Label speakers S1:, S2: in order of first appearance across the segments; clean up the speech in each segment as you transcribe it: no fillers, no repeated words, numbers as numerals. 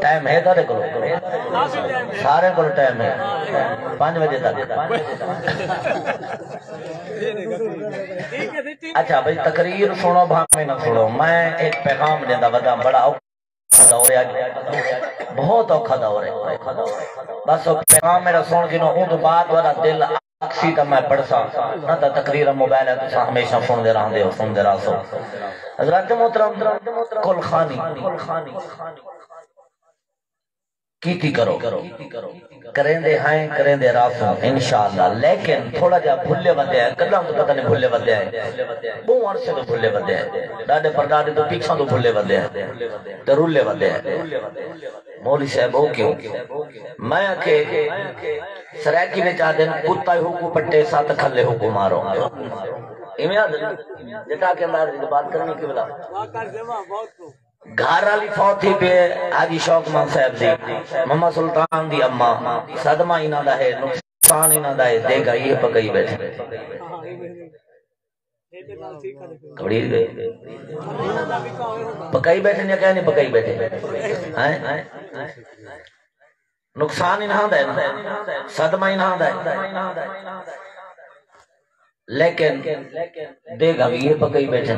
S1: time ہے تھوڑے کو سارے کو ٹائم ہے 5 بجے تک اچھا بھائی تقریر سنو بھاویں نہ سنو میں ایک پیغام دینا ودا بڑا دور ہے بہت اوکھا دور ہے بس پیغام میرا سن کے نو تو بعد والا دل اکسی تا میں پڑھسا نہ تا تقریر موبائل ہے تو ہمیشہ سن دے رہا سو حضرات محترم کل خانی کیتی کرو کریں دے ہائیں کریں دے راسوں انشاءاللہ لیکن تھوڑا جا بھلے بدے ہیں کلام تو پتہ نہیں بھلے بدے ہیں بہت عرصے تو بھلے بدے ہیں ڈاڈے پر ڈاڈے تو پیچھا تو بھلے بدے ہیں ترولے بدے ہیں مولی صاحب ہو کیوں میں کہ سریکی میں چاہ دیں کتا ہو کو پٹے ساتھ کھلے ہو کو مارو ایمیں یاد جتا کے اندار جی بات کرنے کی بلا گھر والی فوت ہی پہ حاجی شوق مان صاحب دی محمد سلطان دی اماں صدمہ انہاں دا ہے نقصان انہاں دا ہے دے گا یہ پکئی بیٹھے کبڑی گئے پکئی بیٹھے یا کہہ نہیں پکئی بیٹھے نقصان انہاں دا ہے صدمہ انہاں دا ہے لیکن دے گا بھی یہ پکئی بیٹھے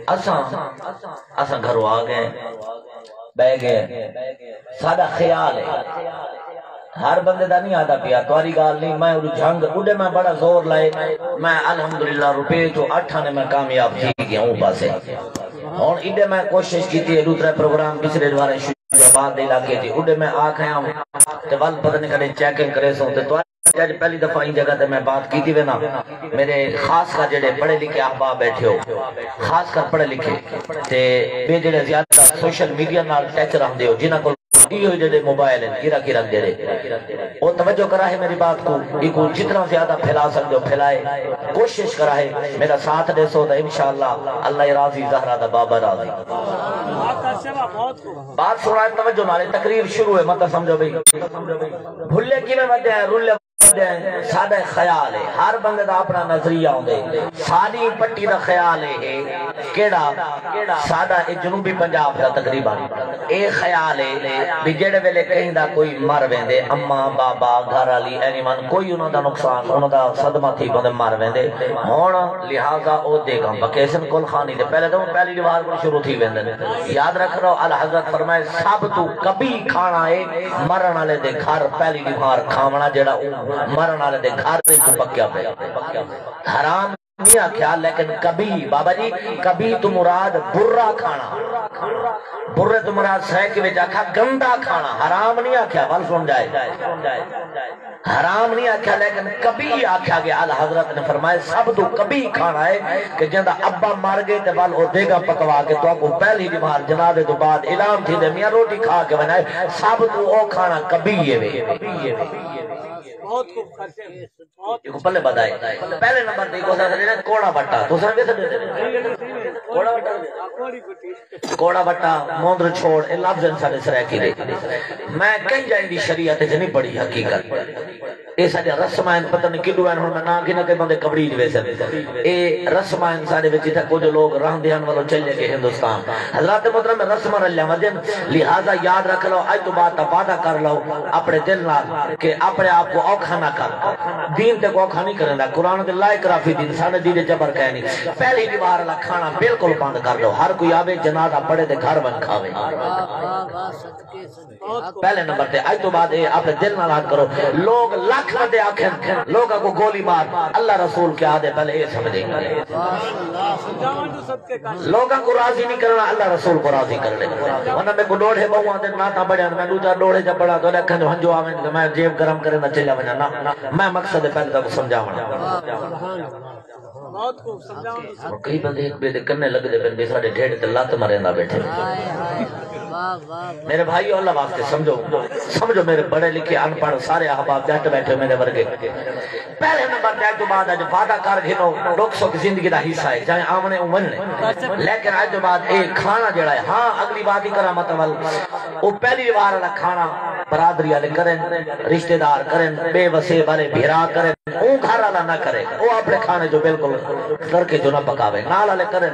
S1: اساں گھروں آ گئے بہ گئے سادہ خیال ہے ہر بندے دا نہیں آتا پیا تواری گال نہیں میں جھنگ اڑے میں بڑا زور لائے میں الحمدللہ روپے تو 8 نے میں کامیاب تھی گیا ہوں پاسے اور اڑے میں کوشش کی تھی دوسرے پروگرام پچھلے دوارے شروع بعد دے علاقے تھی اڑے میں آ گیا ہوں تے ول پتہ نہیں کرے چیکنگ کرے سو تے جب پہلی دفعہ ان جگہ تے میں بات کی تھی وینا میرے خاص کا جڑے پڑھے لکھے احباب بیٹھے ہو خاص کر پڑھے لکھے تے بے جڑے زیادہ سوشل میڈیا نال ٹچ رہندے ہو جنہاں کو یہ جڑے موبائل ہیں گرا گرا دے رہے وہ توجہ کرا ہے میری بات کو یہ کو جتنا زیادہ پھیلا سکتے ہو پھیلائے کوشش کرا ہے میرا ساتھ دے سو انشاءاللہ اللہ راضی زہرا دا بابا راضی بات سنا ہے توجہ نالے تقریر شروع ہے مطلب سمجھو بھئی بھلے کی میں مدے ہیں رولے سادہ خیال ہے ہر بندے دا اپنا نظریہ ہوندے ساری پٹی دا خیال ہے کیڑا سادہ جنوبی پنجاب دا تقریبا اے خیال ہے بھی جڑے ویلے کہیں دا کوئی مر ویندے اماں بابا گھر والی اینیمن کوئی انہاں دا نقصان انہاں دا صدمہ تھی بندے مر ویندے ہن لہذا او دے گا ویکیشن کل خانی دے پہلے تو پہلی دیوار کو شروع تھی ویندے یاد رکھ رہو الحضرت فرمائے سب تو کبھی کھانا ہے مرن والے دے گھر پہلی دیوار کھاونا جڑا مرن والے دے گھر دے کو پکیا پہ حرام نہیں آکھیا لیکن کبھی بابا جی کبھی تو مراد برا کھانا برے تو مراد سہکی وچ آکھا گندا کھانا حرام نہیں آکھیا بل سن جائے حرام نہیں آکھیا لیکن کبھی آکھیا گیا حضرت نے فرمایا سب تو کبھی کھانا ہے کہ جندہ ابا مر گئے تے بل او دے گا پکوا کے تو آپ کو پہلی دیوار جنازے تو بعد اعلان تھی دے میاں روٹی کھا کے بنائے سب تو او کھانا کبھی یہ بہت خوب خرچے کو پلے بدائے پہلے نمبر دے کو ساتھ کوڑا بٹا تو سر کیسے دے کوڑا بٹا موندر چھوڑ اے لفظ انسان سرائے کی دے میں کہیں جائیں دی شریعت جنی پڑھی حقیقت اے سارے رسمائن پتہ نہیں کدو ہیں میں نہ کہ نہ کہ بندے کبڑی دی ویسے اے رسمائن سارے وچ تھا کچھ لوگ رہن دیان والوں چلے گئے ہندوستان حضرات محترم رسم اللہ مدن لہذا یاد رکھ لو اج تو بات وعدہ کر لو اپنے دل نال کہ اپنے آپ کو اوکھا نہ کر دین تے کو اوکھا نہیں کرنا قرآن دے لا اکراہ فی دین ساڈے دین جبر کہہ نہیں پہلی دیوار والا کھانا بالکل بند کر دو ہر کوئی آوے جنازہ پڑھے تے گھر ون کھاوے پہلے نمبر تے اج تو بعد اپنے دل نال یاد کرو لوگ لاکھ بندے آکھیں لوگاں کو گولی مار اللہ رسول کے آدھے پہلے یہ سمجھیں گے لوگاں کو راضی نہیں کرنا اللہ رسول کو راضی کر لے ورنہ میں کو ڈوڑے بہو آتے ناتا بڑھیا میں دوجا ڈوڑے جب بڑا تو لکھن جو ہنجو آویں کہ میں جیب گرم کرے نہ چلیا بنا نا میں مقصد پہلے تک سمجھاونا کئی بندے ایک بے دے کرنے لگ دے پھر بیسا دے ڈھیڑ تے لات مرے نہ بیٹھے میرے بھائیو اللہ واسطے سمجھو میرے بڑے لکھے ان پڑھ سارے احباب جٹ بیٹھے میرے ورگے پہلے نمبر تے تو بعد اج وعدہ کر گھنو لوگ سو کی زندگی دا حصہ ہے چاہے آمنے امنے لیکن اج تو بعد ایک کھانا جڑا ہے ہاں اگلی بات ہی کرا مطلب او پہلی بار والا کھانا برادری والے کریں رشتہ دار کریں بے وسے والے بھیرا کریں اون گھر والا نہ کرے وہ اپنے کھانے جو بالکل کر کے جو نہ پکاوے نال والے کریں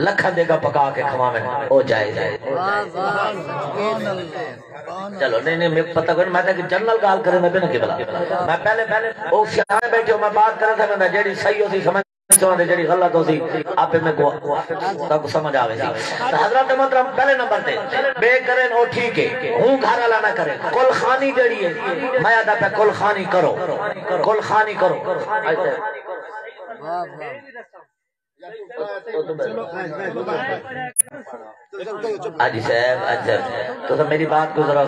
S1: لکھاں دے گا پکا کے کھواویں او جائز ہے چلو نہیں میں پتہ کوئی میں کہ جنرل گال کرے میں کہ بلا میں پہلے او سیاں بیٹھے میں بات کر رہا تھا جیڑی صحیح ہوسی سمجھ چوندے جڑی غلط ہوسی آپ میں کو تب سمجھ آوے سی حضرت محترم پہلے نمبر تے بے کرن او ٹھیک ہے ہوں گھر والا نہ کرے کل خانی جڑی ہے میں ادا پہ کل خانی کرو کل خانی کرو آجی صاحب اچھا تو میری بات کو ذرا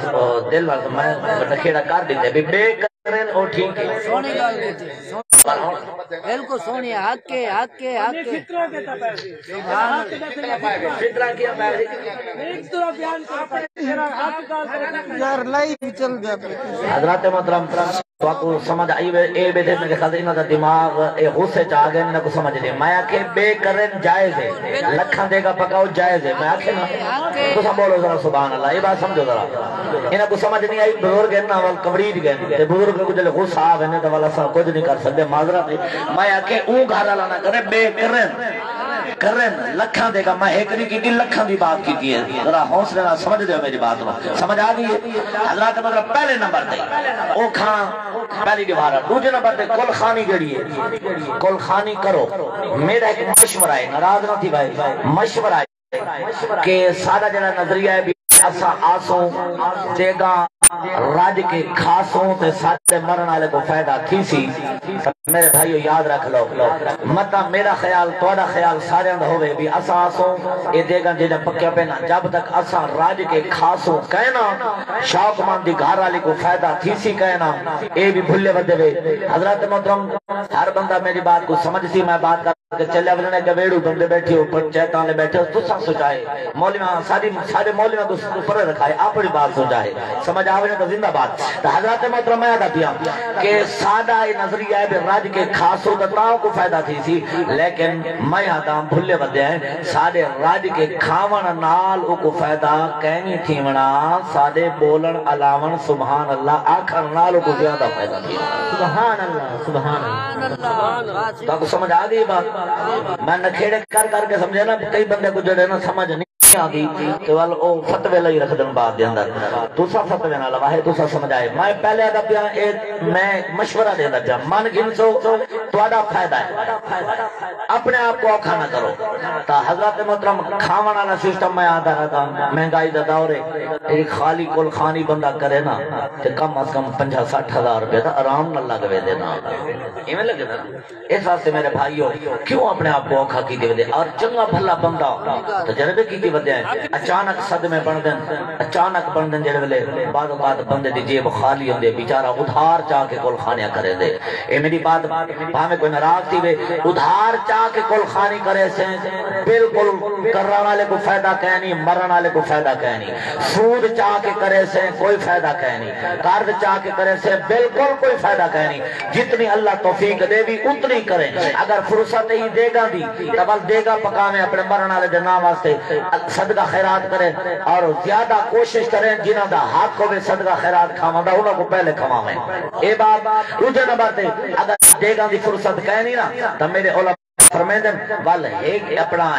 S1: دل وال میں نکھیڑا کر دیتے بھی بے کرن او ٹھیک ہے سونی گل دیتی بالکل سونی حق کے حق کے حق کے فطرہ کے تپے فطرہ کیا پہلے ایک طرح بیان کرتا یار لائیو چل گیا حضرات محترم تو کو سمجھ آئی اے بیٹھے میں کہ انہاں دا دماغ اے غصے چ آ گئے انہاں کو سمجھ نہیں میں کہ بے کرن جائز ہے لکھاں دے گا پکاؤ جائز ہے میں کہ نا تو سب بولو ذرا سبحان اللہ یہ بات سمجھو ذرا انہاں کو سمجھ نہیں آئی بزرگ انہاں ول کبریج گئے تے بزرگ کو جلے غصہ آوے نے تے والا سب کچھ نہیں کر سکدے معذرت میں کہ اون گھر والا نہ کرے بے کرن لکھاں دے گا میں ایک نہیں کی لکھاں دی بات کی ہے ذرا حوصلے نال سمجھ دیو میری بات نو سمجھ آ گئی ہے حضرات مطلب پہلے نمبر تے او کھانا پہلی دیوار دوسرے نمبر تے کل خانی جڑی ہے کل خانی کرو میرا ایک مشورہ ہے ناراض نہ تھی بھائی مشورہ ہے کہ سادہ جڑا نظریہ ہے بھی اساں آسوں دیگا راج کے خاصوں تے ساتھ مرن والے کو فائدہ تھی سی میرے بھائیو یاد رکھ لو متا میرا خیال توڑا خیال سارے اندر ہوئے بھی اساں آسوں اے دیگا جیجا پکیا پینا جب تک اساں راج کے خاصوں کہنا شوق مان دی گھر والے کو فائدہ تھی سی کہنا اے بھی بھلے ودے وے حضرات محترم ہر بندہ میری بات کو سمجھ سی میں بات کر چلے ولنے گویڑو بندے بیٹھے اوپر چیتان لے بیٹھے تو سب سوچائے مولویاں سارے مولویاں کو اوپر رکھائے اپنی بات سوچائے سمجھ آوے تو زندہ بات تو حضرات محترم میں ادا کیا کہ سادہ نظریہ ہے راج کے خاصوں دتاؤں کو فائدہ تھی سی لیکن میں آتا ہوں بھلے بدے ہیں سادے راج کے کھاون نال کو فائدہ کہنی تھی ونا سادے بولن علاون سبحان اللہ آخر نال کو زیادہ فائدہ تھی سبحان اللہ سبحان اللہ تو آپ سمجھ آ گئی بات میں نکھیڑے کر کے سمجھے نا کئی بندے کو جڑے نا سمجھ نہیں آگئی کہ وال او فتوے لئی رکھ دن بعد دے اندر توسا فتوے نہ لواہے توسا سمجھائے میں پہلے ادا پیا میں مشورہ دے دا من گنسو تواڈا فائدہ ہے اپنے آپ کو اوکھا نہ کرو تا حضرت محترم کھاون والا سسٹم میں آتا رہتا مہنگائی دا دور ہے ایک خالی کل خانی بندہ کرے نا تے کم از کم 50-60 ہزار روپے دا آرام نہ لگوے دینا ایویں لگے نا اس واسطے میرے بھائیو کیوں اپنے آپ کو اوکھا کی دے اور چنگا بھلا بندہ تجربے کی اچانک صدمے بن دن اچانک بن دن جڑے ویلے بعد بندے دی جیب خالی ہوندے بیچارہ ادھار چاہ کے کل خانیاں کرے دے اے میری بات بھاویں کوئی ناراض تھی وے ادھار چاہ کے کل خانی کرے سے بالکل کرن والے کو فائدہ کہیں نہیں مرن والے کو فائدہ کہیں نہیں سود چاہ کے کرے سے کوئی فائدہ کہیں نہیں قرض چاہ کے کرے سے بالکل کوئی فائدہ کہیں نہیں جتنی اللہ توفیق دے بھی اتنی کریں اگر فرصت ہی دے گا دی تبل دے گا پکاویں اپنے مرن والے دے نام واسطے صدقہ خیرات کریں اور زیادہ کوشش کریں جنہاں دا حق ہوئے صدقہ خیرات کھاواں دا انہاں کو پہلے کھواویں اے بات دوسرے نمبر تے اگر دیگاں دی فرصت کہیں نہیں نا تو میرے علماء فرمیدن وال ایک اپنا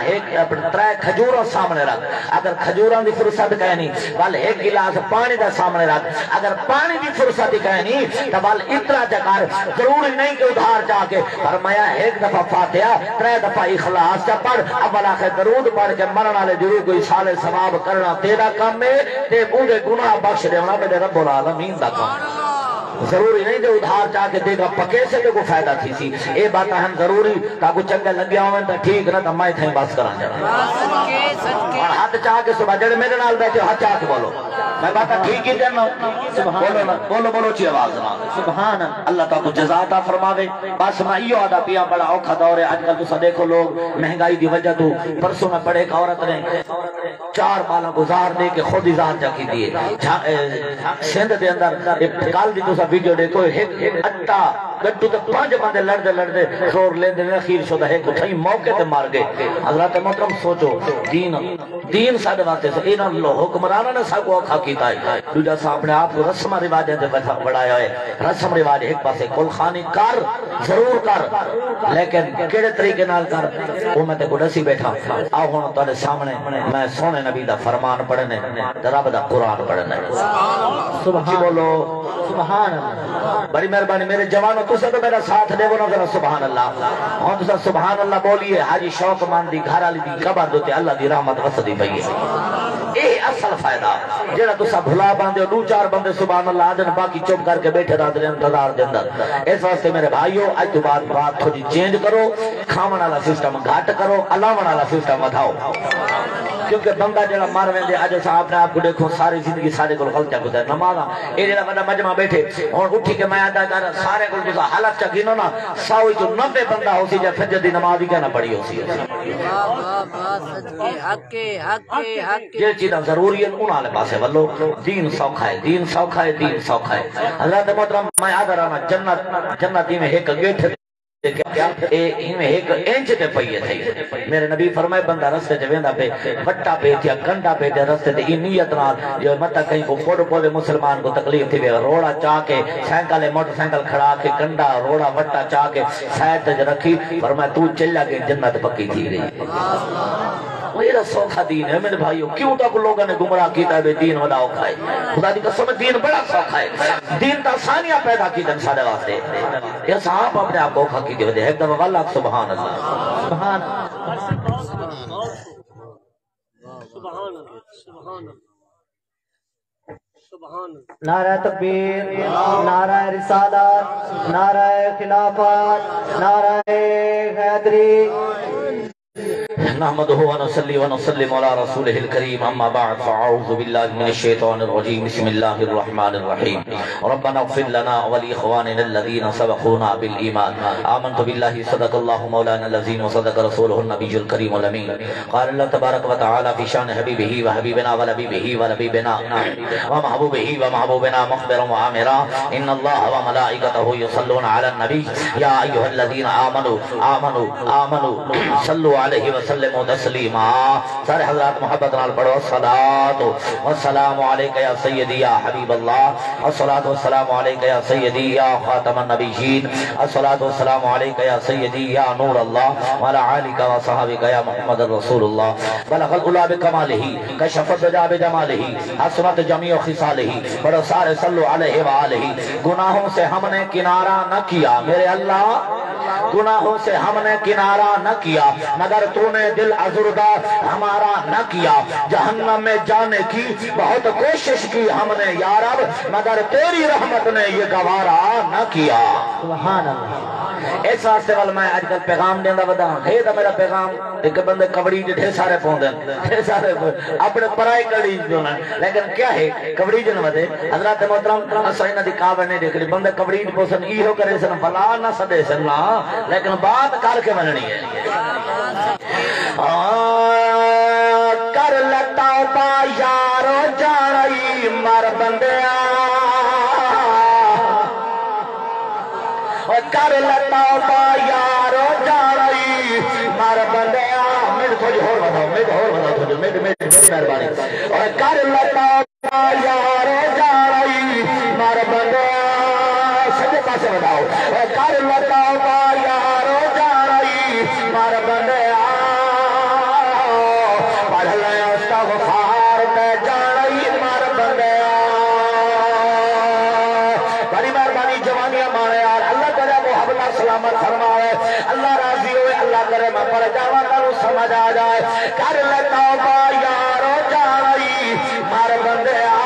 S1: ترے کھجوروں سامنے رکھ اگر کھجوراں دی فرصت کہیں نہیں وال ایک گلاس پانی دا سامنے رکھ اگر پانی دی فرصت کہیں نہیں تو وال اتنا جکار ضروری نہیں کہ ادھار جا کے فرمایا ایک دفعہ فاتحہ 3 دفعہ اخلاص چا پڑھ اول آخر درود پڑھ کے مرن والے ضرور کوئی سال ثواب کرنا تیرا کام ہے تے پورے گناہ بخش دینا میرے رب العالمین دا کام ضروری نہیں کہ ادھار چاہ کے دے گا پکے سے کو فائدہ تھی سی اے بات ہم ضروری تاکہ چنگا لگیا ہوئے تو ٹھیک نہ تو میں تھیں بس کران جانا اور ہاتھ چاہ کے صبح جڑے میرے نال بیٹھے ہاتھ چاہ کے بولو میں بات ٹھیک ہی دینا بولو چی آواز نہ سبحان اللہ تعالی جزا عطا فرماوے بس میں یہ ادا پیا بڑا اوکھا دور ہے آج کل تو دیکھو لوگ مہنگائی دی وجہ تو پرسوں میں پڑے ایک عورت نے 4 مالا گزار دے کے خود اظہار جا کی دیے سندھ دے اندر کل دی تو ویڈیو دیکھو ایک اٹا گڈو تے 5 بندے لڑدے زور لیندے نے اخیر شدہ ہے کو تھئی موقع تے مار گئے حضرات محترم سوچو دین ساڈے واسطے انہاں حکمراناں نے سب کو اوکھا کیتا ہے دوجا سا اپنے آپ کو رسم رواجاں تے بڑھایا ہے رسم رواج ایک پاسے کل خانی کر ضرور کر لیکن کیڑے طریقے نال کر وہ میں تے کو دسی بیٹھا آ ہن تواڈے سامنے میں سونے نبی دا فرمان پڑھنے تے رب دا قرآن پڑھنے سبحان بولو سبحان اللہ بڑی مہربانی میرے جوانوں تسے تو میرا ساتھ دے وہ ذرا سبحان اللہ ہن تسا سبحان اللہ بولیے حاجی شوق مان دی گھر والی دی قبر دے اللہ دی رحمت وسدی پئی ہے اے اصل فائدہ جڑا تسا بھلا باندے ہو 2-4 بندے سبحان اللہ آجن باقی چپ کر کے بیٹھے رات دے انتظار دے اندر اس واسطے میرے بھائیو اج تو بعد بات تھوڑی چینج کرو کھاون والا سسٹم گھٹ کرو الاون والا سسٹم ودھاؤ کیونکہ بندہ جڑا مار ویندے اج صاحب نے آپ کو دیکھو ساری زندگی سارے کول غلطیاں گزر نمازاں اے جڑا بندہ مجمع بیٹھے ہن اٹھی کے میں ادا کر سارے کول تسا حالت چ گنو نا 100 وچ 90 بندہ ہوسی جے فجر دی نماز ہی کہنا پڑھی ہوسی یہ چیزاں ضروری ہیں انہاں والے پاسے ولو دین سوکھا ہے دین سوکھا ہے دین سوکھا ہے حضرت محترم میں آدھا رہنا جنت میں ایک گیٹ ایک انچ تے پئی تھی میرے نبی فرمائے بندہ رستے تے ویندا پے وٹا پے تھیا گنڈا پے تے رستے تے ای نیت نال جو متا کہیں کو پوڑ پودے مسلمان کو تکلیف تھی روڑا چا کے سائیکل موٹر سائیکل کھڑا کے گنڈا روڑا وٹا چا کے سائیڈ تے رکھی فرمایا تو چلا کے جنت پکی تھی گئی وہ یہ سوکھا دین ہے میرے بھائیو کیوں تک لوگوں نے گمراہ کیتا ہے دین وڈا اوکھا ہے خدا دی قسم دین بڑا سوکھا ہے دین تا آسانیاں پیدا کی دن سارے واسطے یہ صاحب اپنے آپ کو اوکھا کی دے ایک دم اللہ سبحان اللہ سبحان
S2: نعرہ تکبیر نعرہ رسالت نعرہ خلافت نعرہ حیدری
S1: نحمده ونصلي ونسلم على رسوله الكريم اما بعد فاعوذ بالله من الشيطان الرجيم بسم الله الرحمن الرحيم ربنا اغفر لنا ولاخواننا الذين سبقونا بالايمان آمنت بالله صدق الله مولانا العظيم وصدق رسوله النبي الكريم الامين قال الله تبارك وتعالى في شان حبيبه وحبيبنا ولبيبه ولبيبنا ومحبوبه ومحبوبنا مخبرا وامرا ان الله وملائكته يصلون على النبي يا ايها الذين امنوا صلوا علیہ وسلم تسلیما سارے حضرات محبت نال پڑھو الصلاۃ والسلام علیک یا سیدی یا حبیب اللہ الصلاۃ والسلام علیک یا سیدی یا خاتم النبیین الصلاۃ والسلام علیک یا سیدی یا نور اللہ وعلی آلک و صحابک یا محمد رسول اللہ بلغ العلا بکمالہ کشف الدجى بجمالہ حسنت جمیع خصالہ پڑھو سارے صلو علیہ وآلہ گناہوں سے ہم نے کنارہ نہ کیا میرے اللہ گناہوں سے ہم نے کنارہ نہ کیا مگر تو نے دل ازردہ ہمارا نہ کیا جہنم میں جانے کی بہت کوشش کی ہم نے یا رب مگر تیری رحمت نے یہ گوارا نہ کیا
S2: سبحان اللہ
S1: اس واسطے وال میں آج کل پیغام دیندہ بدا ہے دا میرا پیغام ایک بندے کبڑی ڈھے سارے پوندے ڈھے سارے اپنے پرائی کڑی جونا لیکن کیا ہے کبڑی جن ودے حضرات محترم اسائنہ دی کعبہ نہیں دیکھ لی بندے کبڑی پوسن ایہو کرے سن بلا نہ سدے سن لیکن بات کر کے بننی ہے کر لتا با یارو جانئی مر بندیا کر لتا با یارو جانئی مر بندیا میرے تھوڑی ہور بتاؤ تھوڑی میری مہربانی کر لتا با یارو جانئی مر بندیا سجے پاسے بتاؤ کر لتا با یارو جانئی مر بندیا پڑھ لے استغفار تے جانئی مر بندیا بڑی مہربانی جوانیاں مانے یار اللہ تعالیٰ محبت سلامت فرمائے اللہ راضی ہوئے اللہ کرے میں پڑھ جاواں تانوں سمجھ آ جائے کر لے توبہ یارو جانئی مر بندیا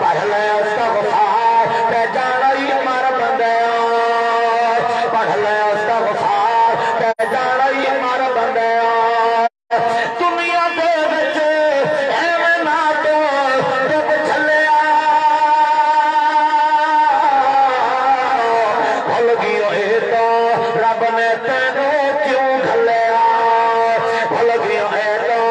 S1: پڑھ لے استغفار تے جانئی مر بندیا پڑھ لے استغفار تے جانئی مر بندیا دنیا دے وچ ایویں نہ تو رب چھلیا بھول گئی اے تو رب نے تینوں کیوں گھلیا بھول گئی اے تو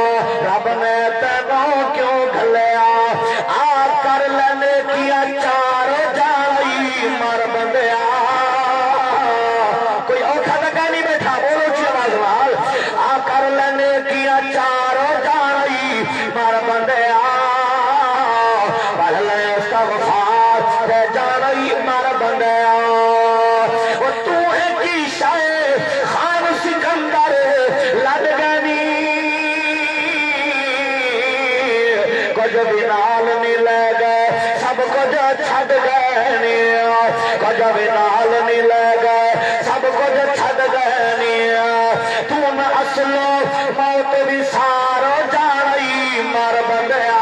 S1: بندیا پڑھ لے استغفار تے جانئی مر بندیا وہ تو ہے کی شاہ خان سکندر لد گنی کچھ بھی نال نہیں لے گئے سب کچھ چھڈ گئے کچھ بھی نال نہیں لے گئے سب کچھ چھڈ گئے تم اصلو موت بھی سارو جانئی مر بندیا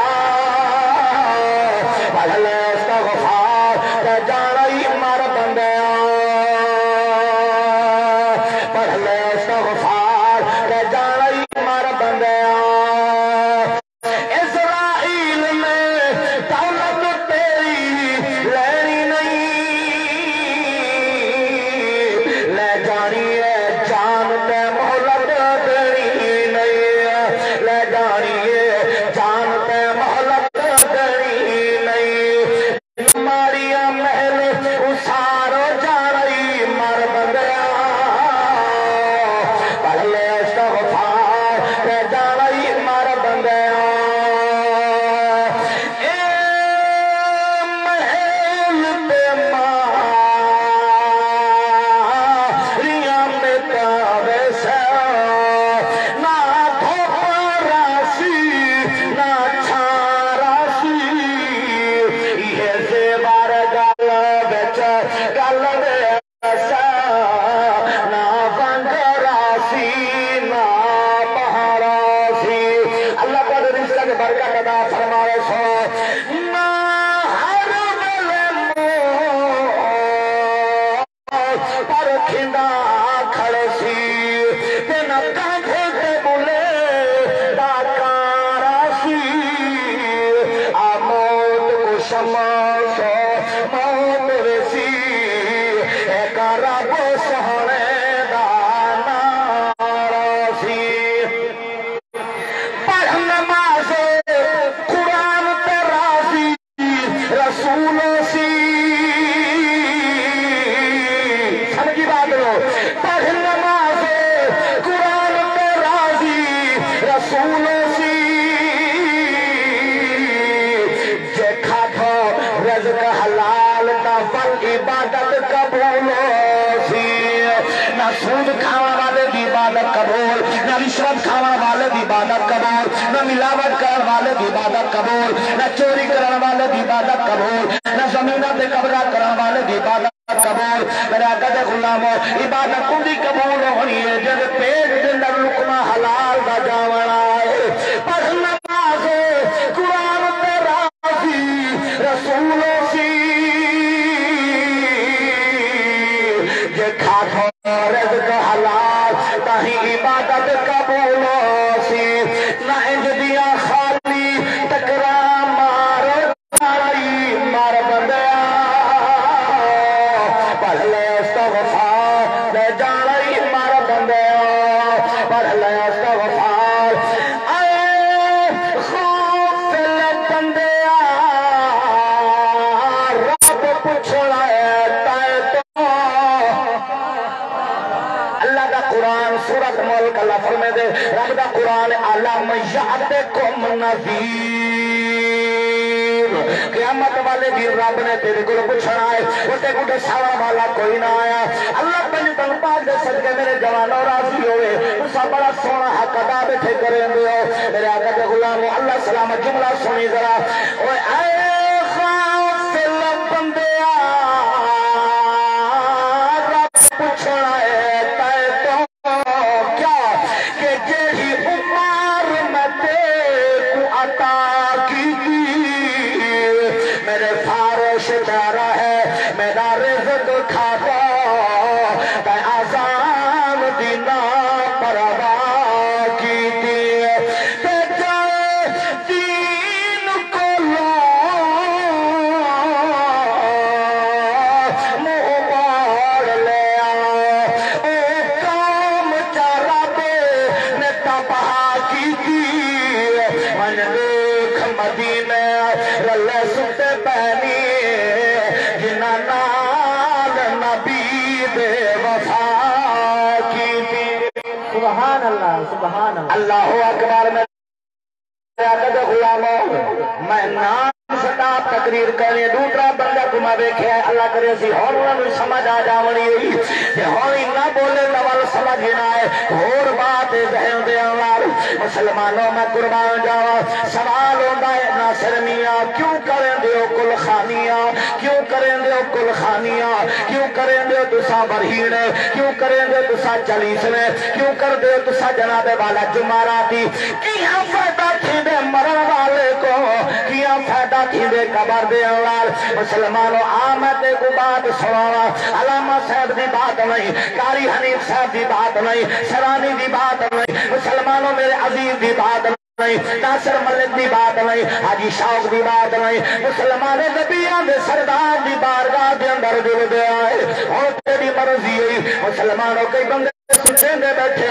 S1: پڑھ لے استغفار تے جانئی مر بندیا پڑھ لے استغفار تے جانئی مر بندیا اسرائیل میں دولت تیری لینی نہیں لے جانی ہے جان تے مہلت دینی نہیں لے جانی ہے جان تے مہلت دینی نہیں ماریا محل اسارو جانئی مر بندیا پڑھ لے استغفار تے جانئی مر بندیا اے محل تے ماریاں میں تاوے سے نہ دھوپ راسی نہ چھاراسی یہ زیبار گل بچ گل ویسا نہ بنگ راسی نہ مہاراسی اللہ کا رزق کے برکت ادا فرمائے سو نہ ہر ویلے موت پر کھندا کھڑسی تے نہ کانٹھے تے بولے ڈاکاراسی آ موت کو شمع سو موت ویسی ایک رب سہنے داناراسی پڑھ نماز قرآن تے راضی رسولوں سی سمجھی بات لو پڑھ نماز قرآن تے راضی رسولوں سی جے کھاٹو رزق حلال تا فل عبادت قبول سی نہ سود کھانا والے دی عبادت قبول نہ رشوت کھانا والے دی عبادت قبول نہ ملاوٹ کرنے والے دی عبادت قبول نہ چوری کرنے والے دی عبادت قبول نہ زمینہ تے قبضہ کرنے والے دی عبادت قبول میرے آقا دے غلامو عبادت کندی قبول ہونی ہے جب پیٹ دے اندر لقمہ حلال دا جاونا ہے پڑھ نماز قرآن تے راضی رسولوں سی جے کھاٹو رزق حلال تاہی عبادت قبول سی نہ انج دیا خالی ٹکرا مارو جانئی مر بندیا پڑھ لے استغفار تے جانئی مر بندیا پڑھ لے استغفار اے غافل بندیا رب پوچھنا ہے تے تو اللہ دا قرآن سورت ملک اللہ فرمے دے رب دا قرآن علم یعتکم نذیر قیامت والے بھی رب نے تیرے کو پوچھنا ہے وہ تے کو سوا والا کوئی نہ آیا اللہ پنج تن پاک دے صدقے میرے جوانوں راضی ہوئے اسا بڑا سونا حق ادا بیٹھے کریں دے ہو میرے آقا دے غلامو اللہ سلامت جملہ سنی ذرا اوے اے غافل بندیا رب پوچھنا ہے تے تو کیا کہ جیڑی عمر میں تے کو عطا کی میرے فارش دارا ہے میرا رزق کھاتا تے آزان دینا پرواہ کی تھی تے جائے دین کو لو منہ موڑ لیا اے کام چارا دے نے تباہ کی تھی من دیکھ مدینے رلے ستے پہنی جنہ نال نبی دے وفا کی تھی
S2: سبحان اللہ سبحان اللہ
S1: اللہ اکبر میں کدے غلاموں میں نام سٹاپ تقریر کرنے دوسرا بندہ کو میں ویکھیا ہے اللہ کرے سی ہون انہوں سمجھ آ جاونی ہوئی کہ ہون نہ بولے تو سمجھ نہ ہے اور بات ذہن دے انوار مسلمانوں میں قربان جاواں سوال ہوندا ہے ناصر میاں کیوں کریں دیو کل خانیاں کیوں کریں دیو کل خانیاں کیوں کریں دیو تسا برہین کیوں کریں دیو تسا چلیسنے کیوں کر دیو تسا جناب والا جمعراتی کیا فائدہ تھی دے مرن والے کو کیا فائدہ تھی دے قبر دے انوار مسلمانوں آمد کو بات سناوا علامہ صاحب دی بات نہیں قاری حنیف صاحب دی بات نہیں سرانی دی بات نہیں مسلمانوں میرے عزیز دی بات نہیں ناصر ملک دی بات نہیں حاجی شوق دی بات نہیں مسلمان نبیوں دے سردار دی بارگاہ دے اندر دل دے آئے اور تیری مرضی ہوئی مسلمانوں کئی بندے سچیں دے بیٹھے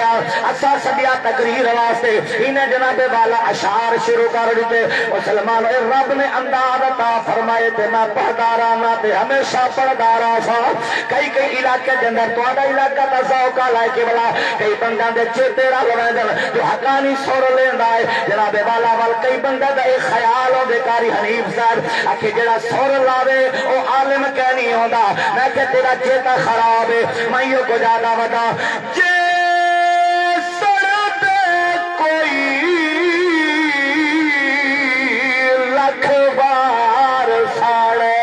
S1: اسا سبیا تقریر واسطے انہیں جناب والا اشعار شروع کر دیتے مسلمانوں رب نے انداز عطا فرمائے تے میں پڑھدارا نہ تے ہمیشہ پڑھدارا سا کئی کئی علاقے دے اندر تہاڈا علاقہ دا ذوق لائے کہ بلا کئی بندیاں دے چیتے رل ویندن جو حقانی سر لیندا ہے جناب والا ول کئی بندے دا ایک خیال ہو دے قاری حنیف صاحب اکھے جڑا سر لاوے او عالم کہ نہیں ہوندا میں کہ تیرا چیتا خراب ہے میں یو کو زیادہ ودا جے سڑ دے کوئی لکھ بار ساڑے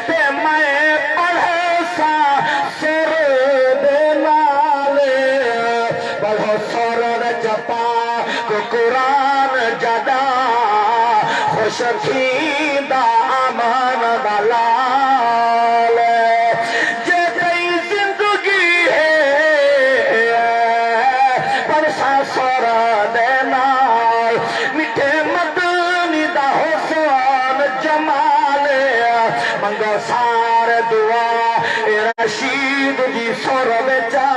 S1: تے میں پڑھے سا سر دے نالے بڑھو سر جپا کو قرآن جدا خوش تھیندہ امان دلال جے کئی زندگی ہے پرسا سر دینا میٹھے مدنی دا حسن جمال منگو سار دعا رشید جی سر بچا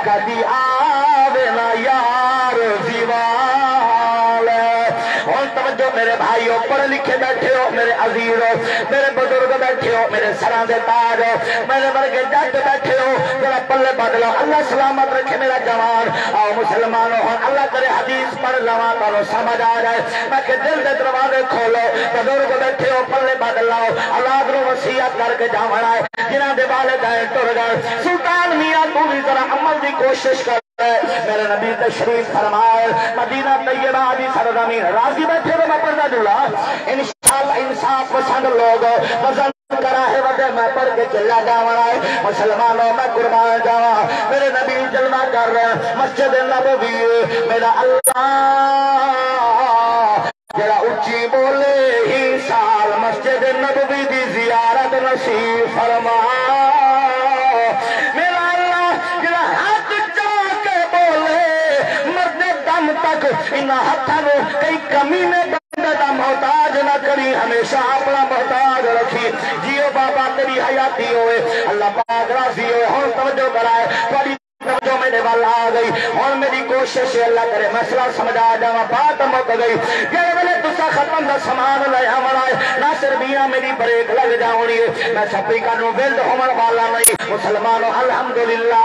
S1: کدی آوے نا یار زیوال اور توجہ میرے بھائیو پڑھ لکھے بیٹھے ہو میرے عزیز ہو میرے بزرگ بیٹھے ہو میرے سران دے تاج ہو میرے ورگے جٹ بیٹھے ہو ذرا پلے بدلو اللہ سلامت رکھے میرا جوان آؤ مسلمانوں اللہ کرے حدیث پڑھ لواں تو سمجھ آ جائے میں کہ دل دے دروازے کھولو بزرگ بیٹھے ہو پلے بدلو اولاد نو وصیت کر کے جاونا ہے جنہاں دے والدین ٹر گئے سلطان میاں تو بھی ذرا عمل دی کوشش کر میرے نبی تشریف فرمائے مدینہ طیبہ دی سرزمین راضی بیٹھے ہو میں پڑھنا جڑا انشاءاللہ انصاف پسند لوگ وزن کرا ہے وجہ میں پڑھ کے چلا جاونا ہے مسلمانوں میں قربان جاوا میرے نبی جلوہ کر رہے ہیں مسجد نبوی میرا اللہ جڑا اچھی بولے ہی سال مسجد نبوی دی زیارت نصیب فرما میرا اللہ جڑا ہاتھ چا کے بولے مرد دم تک انہا ہتھانو کئی کمی میں دا محتاج نہ کری ہمیشہ اپنا محتاج رکھی جیو بابا تیری حیاتی ہوئے اللہ پاک راضی ہوئے ہون توجہ کرائے تھوڑی جو میرے والا آ گئی اور میری کوشش ہے اللہ کرے مسئلہ سمجھا جاوا بات مک گئی یہ ویلے تسا ختم دا سامان لے آونا ہے ناصر میاں میری بریک لگ جاونی ہے میں سپی کنوں ولد ہومن والا نہیں مسلمانوں الحمدللہ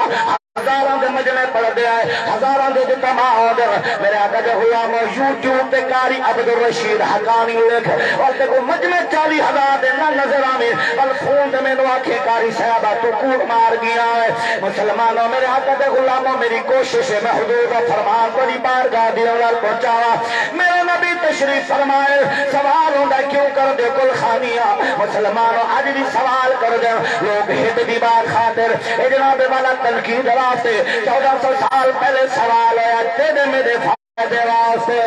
S1: ہزاراں دے مجمع پڑھ دے آئے ہزاراں دے جتما ہو دے میرے آقا دے غلاموں یوٹیوب تے قاری عبدالرشید حقانی لکھ اور تے کو مجمع 40,000 دے نہ نظر آمیں بل خون دے میں نو آکھے قاری صحابہ تو کوٹ مار گیا ہے مسلمانوں میرے آقا دے غلاموں میری کوشش ہے میں حضور کا فرمان بڑی بارگاہ دی اولاد پہنچاوا میرے نبی تشریف فرمائے سوال ہوندا کیوں کر دے کل خانیاں مسلمانوں آج بھی سوال کر دے لوگ ہٹ دی بات خاطر اے جناب والا تنقید واسطے 1400 سال پہلے سوال ہے تیرے میرے فائدے واسطے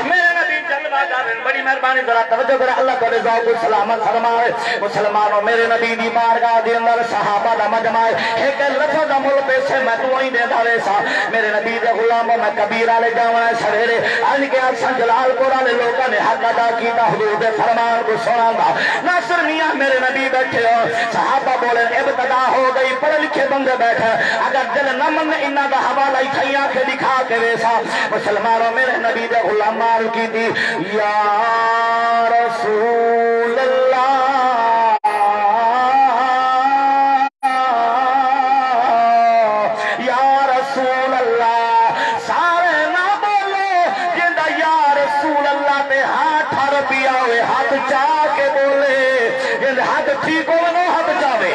S1: میرے نبی جلوہ کر بڑی مہربانی ذرا توجہ کر اللہ کو رضا کو سلامت فرمائے مسلمانوں میرے نبی دی بارگاہ دے اندر صحابہ دا مجمع ہے ایک لفظ مل پہ سے میں تو ہی دے دارے سا میرے نبی دے غلاموں میں کبیر والے جاواں سویرے اج کے حسن جلال پور والے لوکاں نے حق ادا کیتا حضور دے فرمان کو سنانا ناصر میاں میرے نبی بیٹھے ہو صحابہ بولے ابتدا ہو گئی پڑھے لکھے بندے بیٹھے اگر دل نہ من انہاں دا حوالہ تھیاں کے دکھا کے ویسا مسلمانوں میرے نبی دے غلامان کی دی یا رسول اللہ یا رسول اللہ سارے نہ بولو یا رسول اللہ تے ہاتھ ربیا ہوئے ہاتھ چاہ کے بولے جن ہاتھ ٹھیک ہو نو ہاتھ چاہے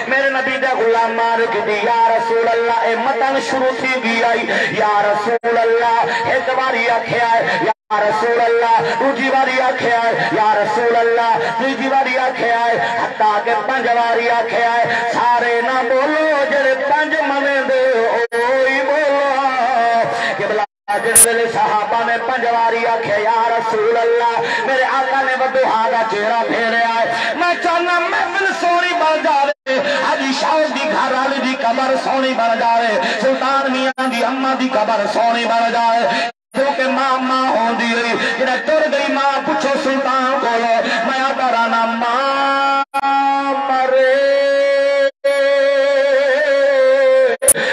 S1: میرے نبی دے غلام مارک دی یا رسول اللہ اے متن شروع تھی گیا یا رسول اللہ ایک باری آکھیا ہے یا رسول اللہ دوجی باری آکھیا ہے یا رسول اللہ تیجی باری آکھیا ہے حتیٰ کہ پنج باری آکھیا ہے سارے نہ بولو جڑے پنج منے دے اوہی بولو کہ بلا جس ویلے صحابہ نے پنجواری آکھے یا رسول اللہ میرے آقا نے ودوہا کا چہرہ پھیریا ہے میں چاہنا محفل سونی بن جاوے حجی شاہد دی گھر والی دی قبر سونی بن جاوے سلطان میاں دی اماں دی قبر سونی بن جاوے کیونکہ ماں ہوندی ہوئی جنہیں ٹر گئی ماں پوچھو سلطان کولو میں آتا رانا ماں مرے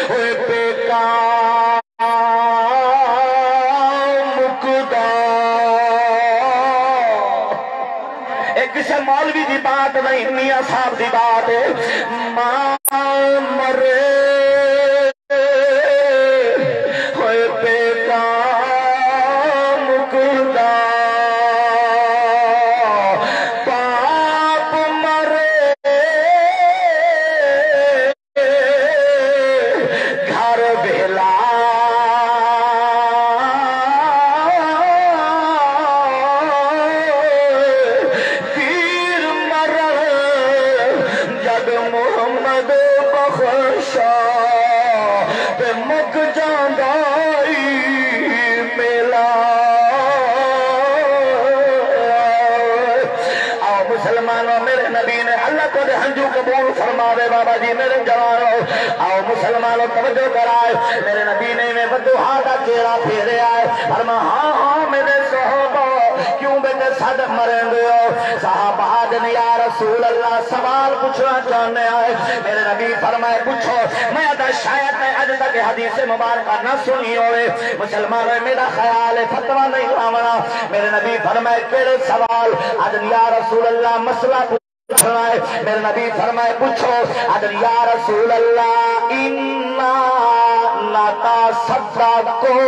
S1: ہوئے پیکا کسی مولوی دی بات نہیں میاں صاحب دی بات ماں مرے ہوئے پیکا مکدا باپ مرے گھر بھیلا محمد بخشا پہ مک جاندائی میلا آؤ مسلمانوں میرے نبی نے اللہ کو دے ہنجو قبول فرماوے بابا جی میرے جوانوں آؤ مسلمانوں توجہ کرائے میرے نبی نے میں بدوہا کا چہرہ پھیرے آئے فرما ہاں میرے صحابہ کیوں بیٹے صدق مریں دے ہو صحابہ جن یا رسول اللہ سوال پوچھنا چاہنے آئے میرے نبی فرمائے پوچھو میں ادا شاید میں اج تک حدیث مبارکہ نہ سنی ہوئے مسلمان میرا خیال ہے فتوہ نہیں لاؤنا میرے نبی فرمائے کیڑے سوال اج یا رسول اللہ مسئلہ پوچھنا ہے میرے نبی فرمائے پوچھو اج یا رسول اللہ انا نتصدقو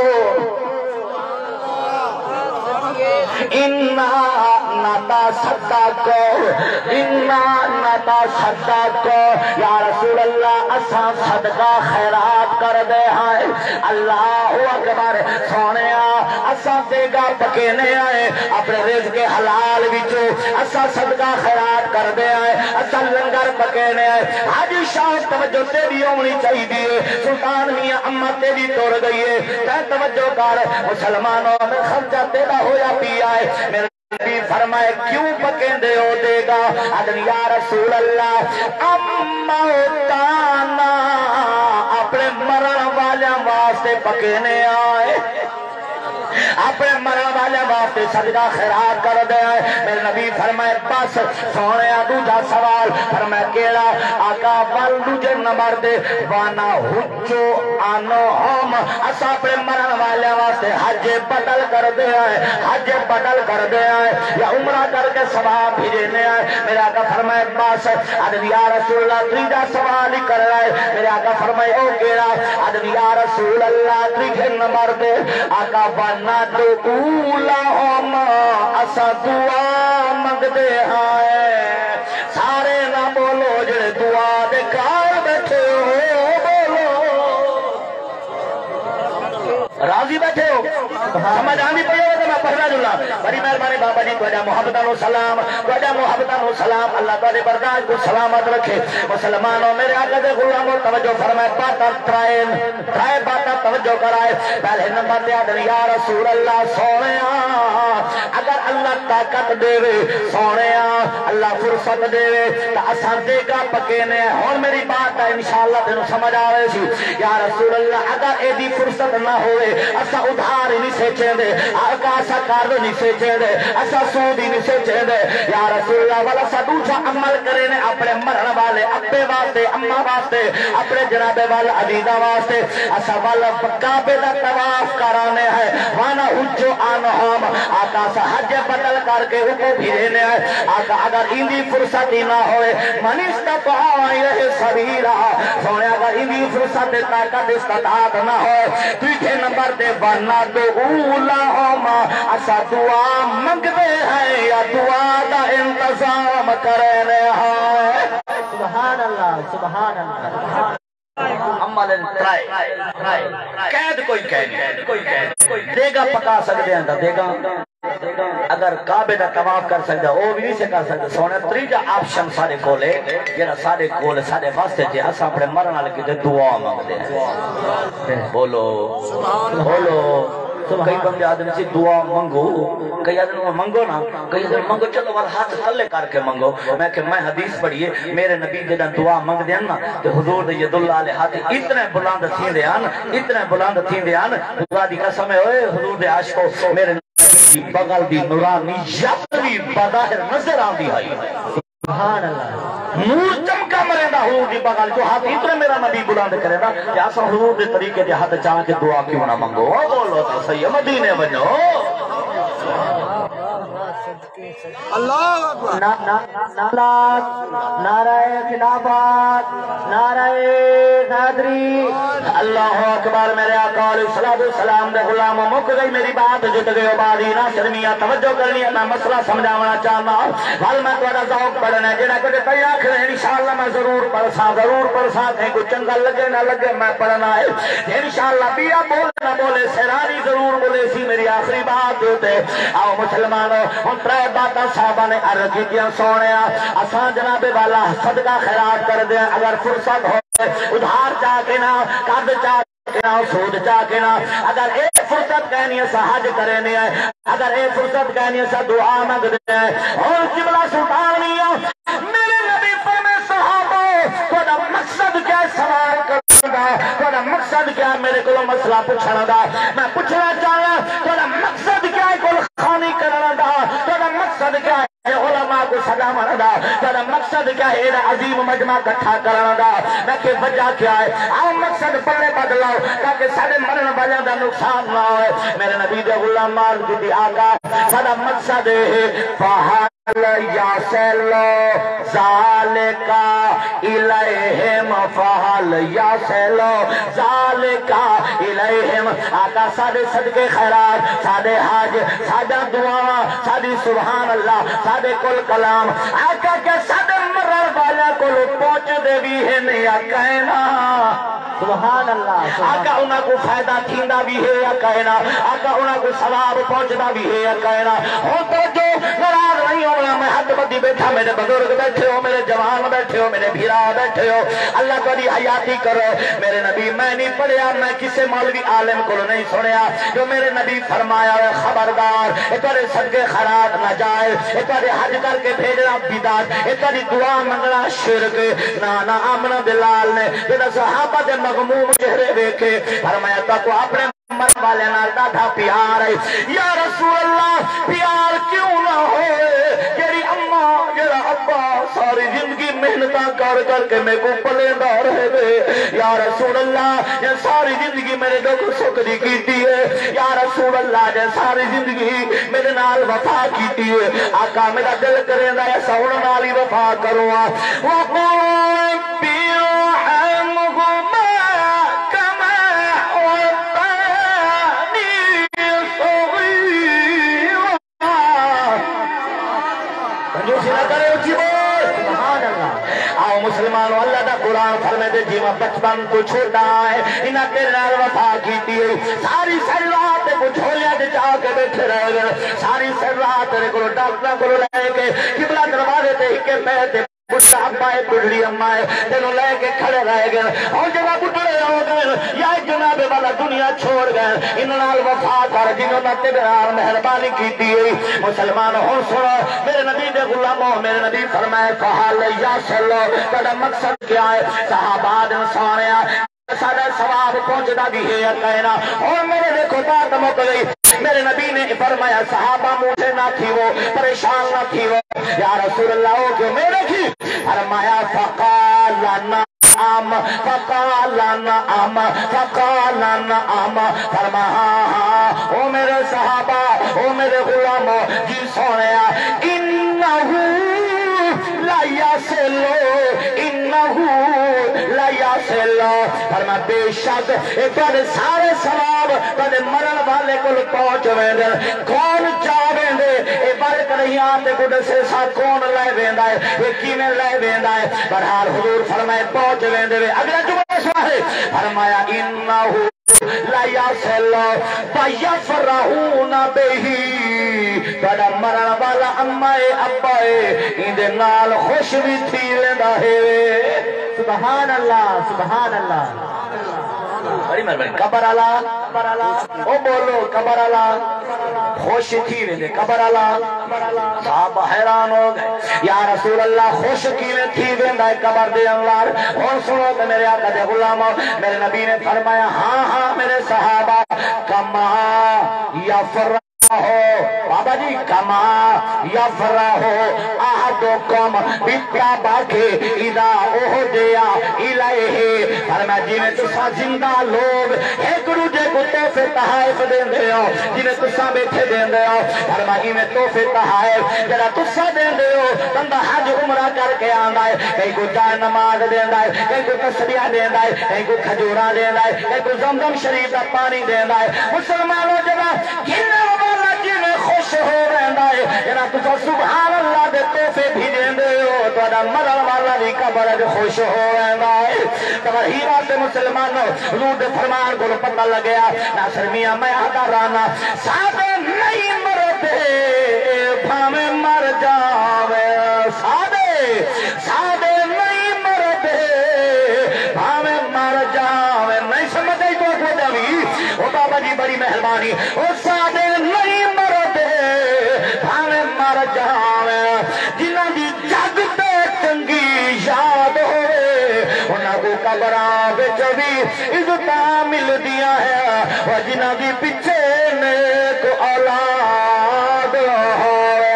S1: انا نتصدقو یا رسول اللہ اساں صدقہ خیرات کر دے ہیں اللہ اکبر سونیا اساں دیگا پکینے آئے اپنے رزق حلال وچوں اساں صدقہ خیرات کر دے ہیں اساں لنگر پکینے آئے حاجی شاہ توجہ تیری ہونی چاہیے سلطان میاں اماں تیری توڑ گئی ہے تے توجہ کر مسلمانوں میں خرچہ تیرا ہویا پیا ہے میرے نبی فرمائے کیوں پکیندے ہو دے گا ادن یا رسول اللہ موتانا اپنے مرن والیاں واسطے پکینے آئے اپنے مرن والے واسطے صدقہ خیرات کر دے میرے نبی فرمائے بس سونے دوجا سوال فرمائے کیڑا آقا ول دوجے نمبر دے وانا حجو آنو ہم اسا اپنے مرن والے واسطے حج بدل کر دے حج بدل کر دے یا عمرہ کر کے ثواب بھیجنے میرے آقا فرمائے بس ادن یا رسول اللہ تیجا سوال ہی کر رہا ہے میرے آقا فرمائے او کیڑا ادن یا رسول اللہ تیجے نمبر دے آقا وانا لہم اسا دعا مگدے ہیں سارے نہ بولو جڑے دعا دے کار بیٹھے ہو بولو راضی بیٹھے ہو سمجھ آنی پڑے ہو تو میں پڑھنا جلا بڑی مہربانی بابا جی تو محبتان و سلام تو محبتان و سلام اللہ تعالی برداشت کو سلامت رکھے مسلمانوں میرے آقا دے غلاموں توجہ فرمائے باتا ترائے باتا توجہ کرائے پہلے نمبر دیا دن یا رسول اللہ سونیا اگر اللہ طاقت دے وے سونیا اللہ فرصت دے وے تو اسان دے گا پکینے ہون میری بات ہے انشاءاللہ تینوں سمجھ آوے سی یا رسول اللہ اگر اے دی فرصت نہ ہوئے اسا ادھار ہی نہیں سیچیں دے آقا اسا کارد نہیں سیچیں دے اسا سود ہی نہیں سیچیں دے یا رسول اللہ والا سا دوسرا عمل کرے نے اپنے مرن والے ابے واسطے اماں واسطے اپنے جناب والا عزیزہ واسطے اسا والا کعبے دا طواف کرانے ہے وانا حج عنہم آقا سا حج بدل کر کے اوپو بھیجنے آئے آقا اگر اندی فرصت ہی نہ ہوئے من استطاع الیہ سبیلا سونے اگر اندی فرصت طاقت استطاعت نہ ہوئے تیجھے نمبر دے بنا دو لہم اسا دعا منگتے ہیں یا دعا دا انتظام کرنے ہیں
S2: سبحان اللہ سبحان اللہ
S1: عمل ٹرائی قید کوئی قید دے گا پکا سکتے ہیں دے گا اگر کعبے دا طواف کر سکتا وہ بھی نہیں سے کر سکتا سونے تریجا آپشن سارے کولے جینا سارے کولے سارے واسطے جے اسا اپنے مرن والے کی دعا مانگتے ہیں بولو کئی بندے آدمی سے دعا منگو کئی آدمی منگو نا کئی آدمی منگو چلو وال ہاتھ تھلے کر کے منگو میں کہ میں حدیث پڑھیے میرے نبی جدہ دعا منگ دیا نا تو حضور دے یداللہ علیہ ہاتھ اتنے بلند تھیں دے آن خدا دی قسم ہے اوے حضور دے عاشقو میرے نبی کی بغل دی نورانی یتوی بظاہر نظر آن دی آئی
S2: سبحان اللہ
S1: نور چمکا مرے دا حضور دی بغل جو ہاتھ اتنے میرا نبی بلند کرے دا کہ ایسا حضور دے طریقے دے ہاتھ چاہ کے دعا کیوں نہ منگو بولو تو صحیح مدینے بنو
S2: اللہ اکبر نعرہ خلافت نعرہ حیدری
S1: اللہ اکبر میرے آقا علیہ السلام دے غلام مک گئی میری بات جت گئے عبادی نہ شرمیہ توجہ کرنی ہے میں مسئلہ سمجھاونا چاہنا حال میں تھوڑا ذوق پڑھنا ہے جنہیں کچھ تیار آخر ہے انشاءاللہ میں ضرور پڑھساں کہیں کوئی چنگا لگے نہ لگے میں پڑھنا ہے انشاءاللہ بیا بولے نہ بولے سیرانی ضرور بولے سی میری آخری بات ہوتے آؤ مسلمانوں ان ترے باتاں صحابہ نے عرض کی کیا سونے اساں جناب والا صدقہ خیرات کر دیں اگر فرصت ہو ادھار چاہ کے نہ قرض چاہ کے نہ سود چاہ کے نہ اگر ایک فرصت کہنی ہے حج کرنی ہے اگر ایک فرصت کہنی ہے دعا مانگتے ہیں اور قبلہ سلطان نہیں میرے نبی پر میں صحابہ تھوڑا مقصد کیا سوال کرنا تھوڑا مقصد کیا میرے کو مسئلہ پوچھنا دا میں پوچھنا چاہنا تھوڑا مقصد کیا ہے کل خانی کرنا دا تھوڑا مقصد کیا ہے علماء کو سلام دا تھوڑا مقصد کیا ہے عظیم مجمع کٹھا کرنا دا میں کہ وجہ کیا ہے آؤ مقصد پڑھنے بدلاؤ تاکہ سارے مرن والے دا نقصان نہ ہوئے میرے نبی دے غلام مال کی آقا سارا مقصد ہے فہل یاسلو ذالکا الیہم فہل یاسلو ذالکا الیہم آقا سارے صدقے خیرات سارے حج سادہ دعا سادی سبحان اللہ سادے کل کلام آقا کے سادے مرر والا کل پہنچ دے بھی ہے نیا کہنا
S2: سبحان اللہ
S1: آقا انہاں کو فائدہ تھیندا بھی ہے یا کہنا آقا انہاں کو ثواب پہنچدا بھی ہے یا کہنا ہو تو جو ناراض نہیں ہونا میں حد بدی بیٹھا میرے بزرگ بیٹھے ہو میرے جوان بیٹھے ہو میرے بھیرا بیٹھے ہو اللہ تعالی حیاتی کرو میرے نبی میں نہیں پڑھیا میں کسے مولوی عالم کو نہیں سنیا جو میرے نبی فرمایا ہے خبردار اتارے صدقے خیرات نہ جائے اتارے حج کر کے بھیجنا بدعت اتاری دعا منگنا شرک نانا آمنہ بلال نے جنہاں صحابہ دے مغموم چہرے دیکھے فرمایا تا کو اپنے مر والے نال دادا پیار ہے یا رسول اللہ پیار کیوں نہ ہوئے جیری اماں جیرا ابا ساری زندگی محنتاں کر کر کے میں کو پلے نہ رہے دے یا رسول اللہ یہ ساری زندگی میرے دکھ سکھ دی کیتی ہے یا رسول اللہ یہ ساری زندگی میرے نال وفا کیتی ہے آقا میرا دل کرے دا ایسا ہون نالی وفا کرو وقوم بیرحمہم مسلمانوں اللہ دا قرآن فرمائے دے جیوہ بچپن تو چھوٹا ہے انہاں کے نال وفا کیتی ہے ساری سر رات کو جھولیاں دے جا کے بیٹھے رہ گئے ساری سر رات کو ڈاکٹر کو لے کے قبلہ دروازے تے ہی کے پہتے بڑھا ابا ہے بڑھڑی اماں ہے تینوں لے کے کھڑے رہ گئے اور جگہ بڑھڑے ہو گئے یا جناب والا دنیا چھوڑ گئے انہوں نال وفا کر جنہوں نے تیرار مہربانی کیتی ہے مسلمان ہو سنو میرے نبی دے غلاموں میرے نبی فرمائے فہل یاسلو تیرا مقصد کیا ہے صحابہ دے سانیا سارا ثواب پہنچدا بھی ہے یا کہنا اور میرے دیکھو بات مک گئی میرے نبی نے فرمایا صحابہ مجھے نہ تھی وہ پریشان نہ تھی وہ یا رسول اللہ ہو کیوں میرے کی فرمایا فقال نعم فقال نعم فقال نعم فرما ہاں او میرے صحابہ او میرے غلاموں جی سونیا انہو لا یاسلو انہو لا یاسلو فرما بے شک بڑے سارے ثواب بڑے مرن والے کو پہنچ ویندے کون چاہے دے اے بڑے کنیاں تے گڈ سے ساتھ کون لے ویندا ہے اے کیویں لے ویندا ہے بہرحال حضور فرمائے پہنچ ویندے اگلا جملہ سنا فرمایا انہو لا یاسلو فیفرحون بہی بڑا مرن والا امائے ابائے اندے نال خوش بھی تھی ویندا ہے
S2: سبحان اللہ سبحان اللہ
S1: بڑی مہربانی قبر اللہ او بولو قبر اللہ خوش تھی ویندے قبر اللہ صحابہ حیران ہو گئے یا رسول اللہ خوش کیویں تھی ویندا ہے قبر دے انوار اور سنو تے میرے آقا دے غلامو میرے نبی نے فرمایا ہاں ہاں میرے صحابہ کما یفرح بابا جی کما یفرح احدکم بالتابع اذا اہدیا الیہ فرمایا جی میں تساں زندہ لوگ ایک دوجے کو تحفے تحائف دیندے ہو جی میں تساں بیٹھے دیندے ہو فرمایا میں تحفے تحائف جڑا تساں دیندے ہو بندہ حج عمرہ کر کے آندا ہے کہیں کو جائے نماز دیندا ہے کہیں کو تسبیح دیندا ہے کہیں کو کھجوراں دیندا ہے کہیں کو زمزم شریف دا پانی دیندا ہے مسلمانوں جڑا خوش ہو رہندا ہے جنا تسا سبحان اللہ دے تحفے بھی دیندے ہو تہاڈا مرن والا بھی قبر وچ خوش ہو رہندا ہے قبر ہیرا تے مسلمانوں حضور دے فرمان کو پتہ لگیا ناصر میاں میں آدا رانا سادے نہیں مرتے بھاویں مر جاوے سادے نہیں مرتے بھاویں مر جاوے نہیں سمجھے تو کو بھی او بابا جی بڑی مہربانی او سادے نہیں مر جاوے جنہاں دی جگ تے چنگی یاد ہوئے انہاں کو قبراں وچ بھی عزتاں ملدیاں ہیں اور جنہاں دی پیچھے نیک اولاد ہوئے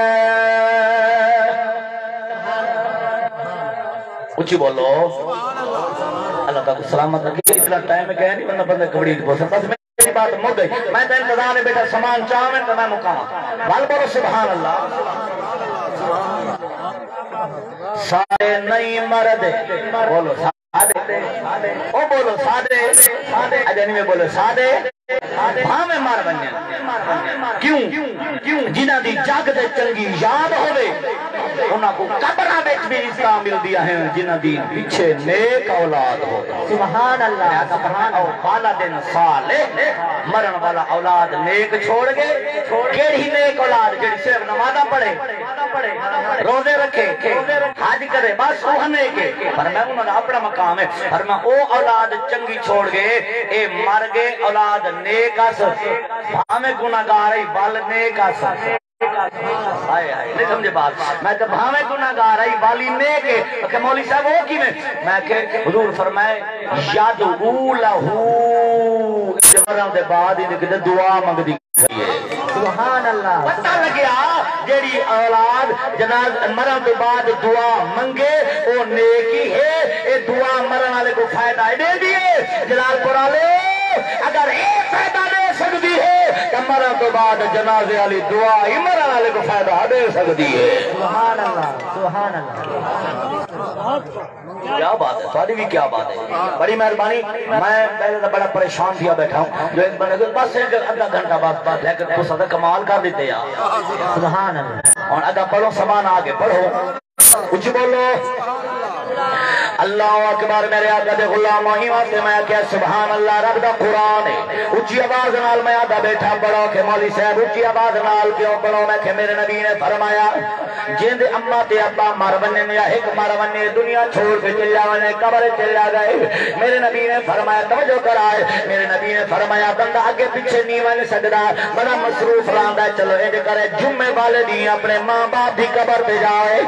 S1: اچھی بولو اللہ تعالیٰ کو سلامت رکھے اتنا ٹائم ہے نہیں بندہ بندے کبڑی پوچھتا بس میری بات مک گئی میں تو انتظار ہے بیٹا سامان چاہیں تو میں مقام بھال بولو سبحان اللہ سارے نہیں مرد بولو سادے او بولو سادے اجنی میں بولو سادے بھاویں مار بننے کیوں جنہاں دی جگ دے چنگی یاد ہوئے انہاں کو قبراں وچ بھی عزت ملدیاں ہیں جنہاں دی پیچھے نیک اولاد ہو
S2: سبحان اللہ
S1: سبحان او والدین صالح مرن والا اولاد نیک چھوڑ گئے کیڑی نیک اولاد جڑی صرف نمازاں پڑھے روزے رکھے حج کرے بس وہ نیک ہے پر میں انہاں دا اپنا مقام ہے پر میں او اولاد چنگی چھوڑ گئے اے مر گئے اولاد نیک اس بھاویں گناہگار ہے بل نیک اس آئے آئے نہیں سمجھے بات میں تو بھاویں گناہگار ہے بالی نیک ہے کہ مولوی صاحب وہ کی میں کہ حضور فرمائے یادعو لہو مرن دے بعد ہی دعا منگ دی
S2: سبحان اللہ
S1: پتہ لگیا جیڑی اولاد جناز مرن دے بعد دعا منگے وہ نیکی ہے اے دعا مرن والے کو فائدہ دے دیے جلال پور والے اگر ایک فائدہ دے سکتی ہے کہ مرن تو بعد جنازے والی دعا ہی مرن والے کو فائدہ دے سکتی ہے
S2: سبحان اللہ سبحان اللہ
S1: کیا بات ہے ساری بھی کیا بات ہے بڑی مہربانی میں پہلے تو بڑا پریشان تھیا بیٹھا ہوں جو ایک بندے کو بس ایک آدھا گھنٹہ بعد لیکن تو صدق کمال کر دیتے یار
S2: سبحان اللہ
S1: اور ادا پڑھو سامان آگے پڑھو کچھ بولو اللہ اکبر میرے آقا دے غلاموں ہی واسطے میں کیا سبحان اللہ رب دا قرآن ہے اچھی آواز نال میں آدھا بیٹھا پڑھو کہ مولوی صاحب اچھی آواز نال کیوں پڑھو میں کہ میرے نبی نے فرمایا جن دے اماں تے ابا مر بننے یا ایک مر بننے دنیا چھوڑ کے چل جاونے قبر چل جا گئے میرے نبی نے فرمایا توجہ کرائے میرے نبی نے فرمایا بندہ آگے پیچھے نہیں بن سکتا بڑا مصروف رہندا ہے چلو اے کرے جمعے والے دی اپنے ماں باپ دی قبر تے جائے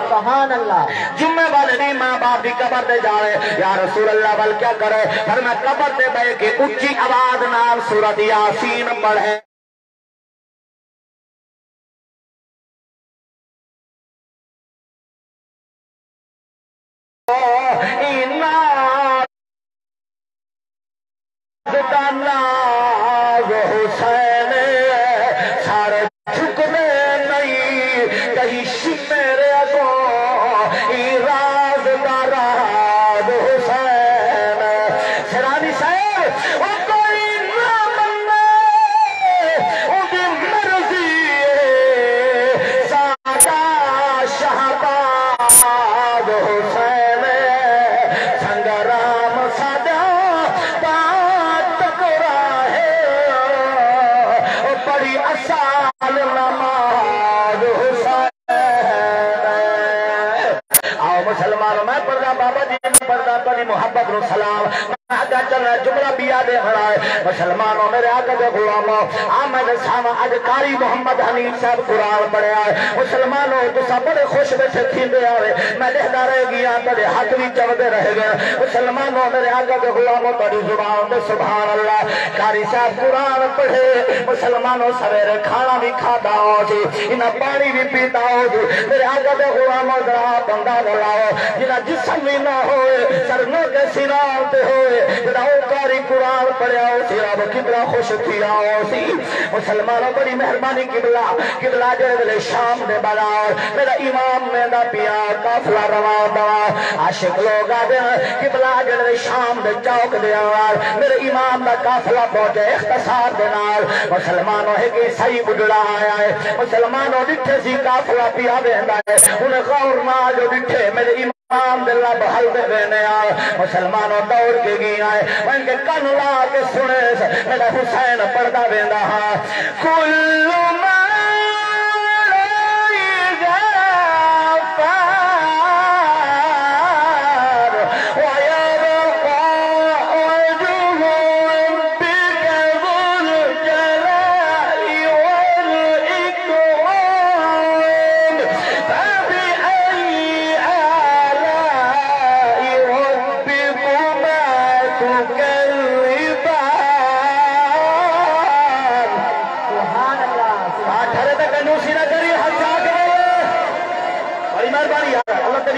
S2: سبحان اللہ
S1: جمعے والے دی ماں باپ دی قبر تے جائے یا رسول اللہ بل کیا کرے فرمایا قبر تے بیٹھ کے اونچی آواز نال سورۃ یاسین پڑھے ناز حسین سارے جھکنے نہیں کہیں میرے کو راز دراز حسین سرانی صاحب وہ کوئی نہ مننے ان کی مرضی سادہ شہباز حسین سنگرام سادہ بات ٹکرا ہے بڑی اصال نماز حسین آؤ مسلمانوں میں پڑھا بابا جی میں پڑھا بڑی محبت و سلام میں آگا چلنا جملہ بھی یادیں ہڑائے مسلمانوں میرے آقا دے غلاموں آمد سامہ آج کاری محمد حنیف صاحب قرآن پڑھے آئے مسلمانوں تو سب بڑے خوش بیٹھے تھیندے آئے میں لہدہ رہ گیا تڑے حق بھی چودے رہ گئے مسلمانوں میرے آقا دے غلاموں تڑی زبان دے سبحان اللہ کاری صاحب قرآن پڑھے مسلمانوں سویرے کھانا بھی کھاتا ہو جی انہیں پانی بھی پیتا ہو جی میرے آقا دے غلاموں درہ بندہ بلاؤ جنہ جسم بھی نہ ہوئے سرنوں کے سنانتے ہوئے جنہ اوکاری قرآن پڑھے آؤ سی رب کتنا خوش تھی آؤ سی مسلمانوں بڑی مہربانی قبلہ جڑے دلے شام دے بلاؤ میرا امام میں دا پیا کافلہ روان دا عاشق لوگ آدھے قبلہ جڑے دلے شام دے چوک دے آوار میرے امام دا کافلہ پہنچے اختصار دے نال مسلمانوں ہے کہ صحیح بجڑا آیا ہے مسلمانوں ڈٹھے سی کافلہ پیا بہندا ہے انہیں غور نہ جو ڈٹھے میرے امام دلہ بحل دے بینے آئے مسلمانوں دوڑ کے گئی آئے ان کے کن لا کے سنے سے میرا حسین پردہ بیندہ ہاں کل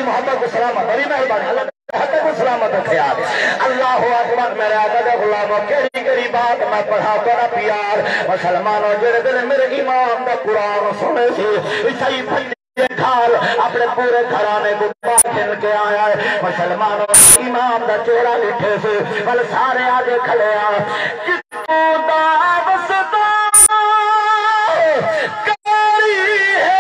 S1: محبت کو سلامت بڑی مہربانی اللہ حق کو سلامت خیال اللہ اکبر میرے آقا دے غلاموں کیڑی کیڑی بات میں پڑھا تھوڑا پیار مسلمانوں جڑے دل میرے امام دا قرآن سنے سی عیسائی بھائی کھال اپنے پورے گھرانے کو پاکن کے آیا ہے مسلمانوں امام دا چہرہ لٹھے سے بل سارے آگے کھلے آئے کتو دا بستا کاری ہے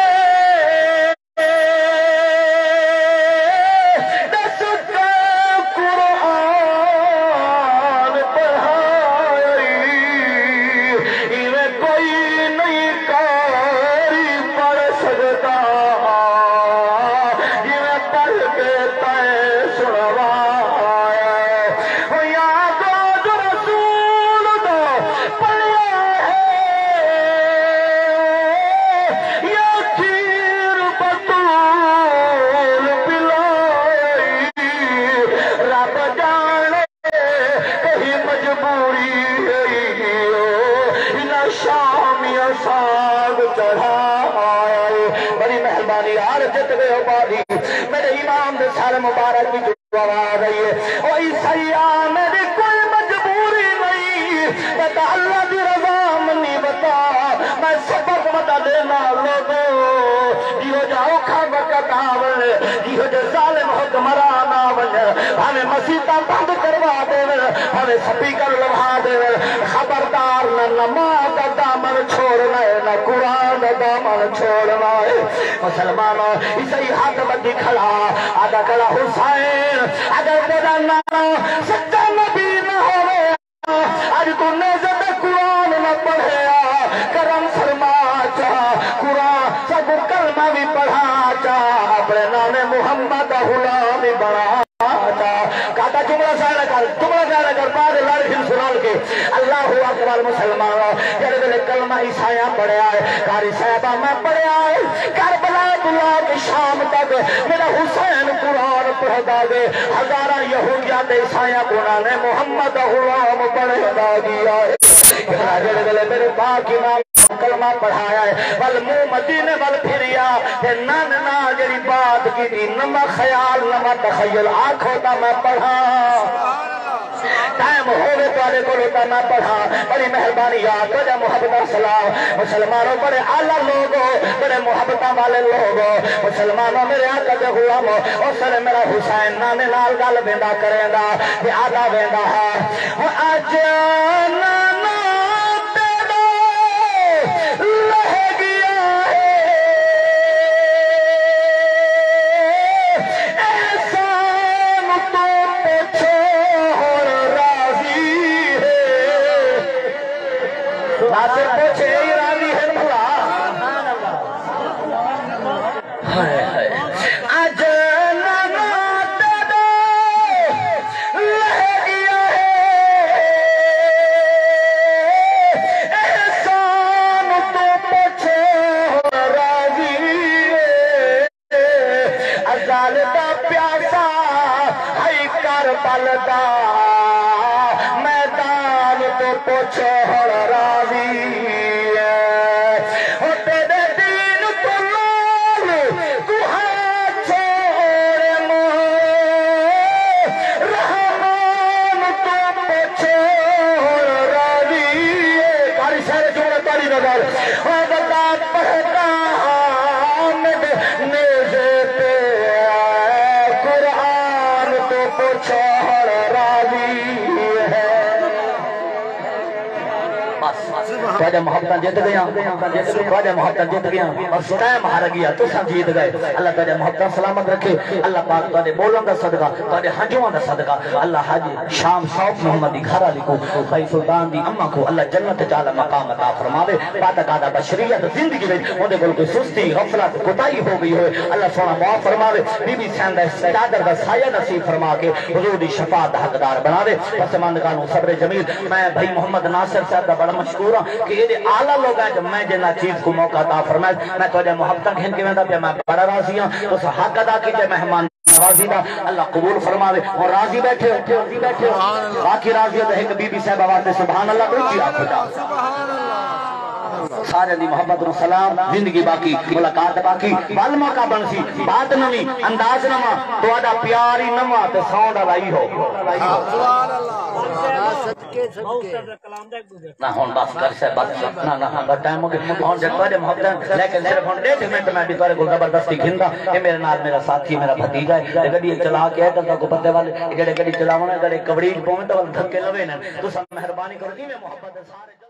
S1: بڑی مہربانی عارضت گئے ہو بادی میرے امام دے سارے مبارک بھی جو آواز آئی ہے او عیسیٰ میری کوئی مجبوری نہیں بتا اللہ دی رضا منی بتا میں سبق بتا دینا لوگوں جیو جاؤ کھا وقت آول جیو جو ظالم حکمران آول ہمیں مسیطہ بند کروا دے ہمیں سپیکر لبھا دے خبردار نہ نماز کا دامن چھوڑنا ہے نہ قرآن کا دامن چھوڑنا ہے مسلمانوں اسی ہاتھ بدی کھڑا آدھا کھڑا حسین اگر میرا نام سچا نبی نہ ہوئے آج تو نیزت قرآن نہ پڑھے کرم فرما چاہ قرآن سب کلمہ بھی پڑھا چاہ اپنے نام محمد غلام بڑھا کہتا جملہ سارا کر بعد لڑکن سنال کے اللہ اکبر مسلمانوں جڑے دلے کلمہ عیسائیاں پڑھے آئے کاری صاحبہ میں پڑھے آئے کربلا دلا کے شام تک میرا حسین قرآن پڑھ دا گے ہزارہ یہودیاں دے عیسائیاں قرآن محمد غلام پڑھ دا گیا ہے جڑے دلے میرے پاک امام کلمہ پڑھایا ہے بل منہ مدینے بل پھریا تے نان نا جڑی بات کی تھی نہ خیال نہ تخیل آنکھوں تا میں پڑھا ٹائم ہوئے تو آلے کو لوٹا نہ پڑھا بڑی مہربانی یاد بڑے محبت سلام مسلمانوں بڑے اعلیٰ لوگوں بڑے محبتہ والے لوگوں مسلمانوں میرے آقا دے غلاموں اور سر میرا حسین نانے نال گل بیندا کریں دا کہ آدھا بیندا ہے آج نانا تیرا لہ گیا ہے احسان تو پوچھو اور راضی ہے ناصر پوچھے ہی راضی ہے بھلا آج نانا تیرا لہ گیا ہے احسان تو پوچھو راضی ہے ازال دا پیاسا ہے کربل دا میدان تو پوچھو راضی ہے او تیرے دین تو لال تو ہاتھ چھوڑے رحمان تو پوچھو راضی ہے کاری شہر جوڑے تاری نظر او بتا پڑھتا حامد نیزے پہ قرآن تو پوچھو راضی ہے تواجہ محبتاں جت گیا تواجہ محبتاں جت گیا اور ٹائم ہار گیا تساں جیت گئے اللہ تواجہ محبتاں سلامت رکھے اللہ پاک تواجے بولن دا صدقہ تواجے ہنجواں دا صدقہ اللہ حاجی شام شوق محمد دی گھر والی کو خی سلطان دی اماں کو اللہ جنت جعل مقام عطا فرماوے بعد قادہ بشریت زندگی وچ اودے کول کوئی سستی غفلت کوتاہی ہو گئی ہوئے اللہ سونا معاف فرماوے بی بی سین دا چادر دا سایہ نصیب فرما کے حضور دی شفاعت دا حقدار بناوے پسماندگانوں صبر جمیل میں بھائی محمد ناصر صاحب دا بڑا مشکور ہوں کہ یہ اعلیٰ لوگ ہیں جب میں جنہ چیز کو موقع عطا فرمائے میں تو محبتہ گھن کے ویندہ پہ میں بڑا راضی ہوں تو حق ادا کیجئے مہمان راضی دا اللہ قبول فرماوے اور راضی بیٹھے ہو باقی راضی ہے کہ بی بی صاحب آواز سبحان اللہ کوئی چیز آپ ہو جا سارے دی محبت و سلام زندگی باقی ملاقات باقی والمہ کا بنسی بات نمی انداز نما تو آدھا پیاری نما تو ساؤنڈ آلائی ہو نہ ہون بات کر سے بات نہ نہ ٹائم ہو گئے ہون جب تواجہ محبت لیکن صرف ہون 1.5 منٹ میں بھی تواجہ کو زبردستی گھندا یہ میرے نال میرا ساتھی میرا بھتیجا ہے گڑی چلا کے ہے تو کو پتے والے گڑی چلاونا گڑی کبڑیج پویں تو دھکے لوے نا تو سب مہربانی کرو جی میں محبت سارے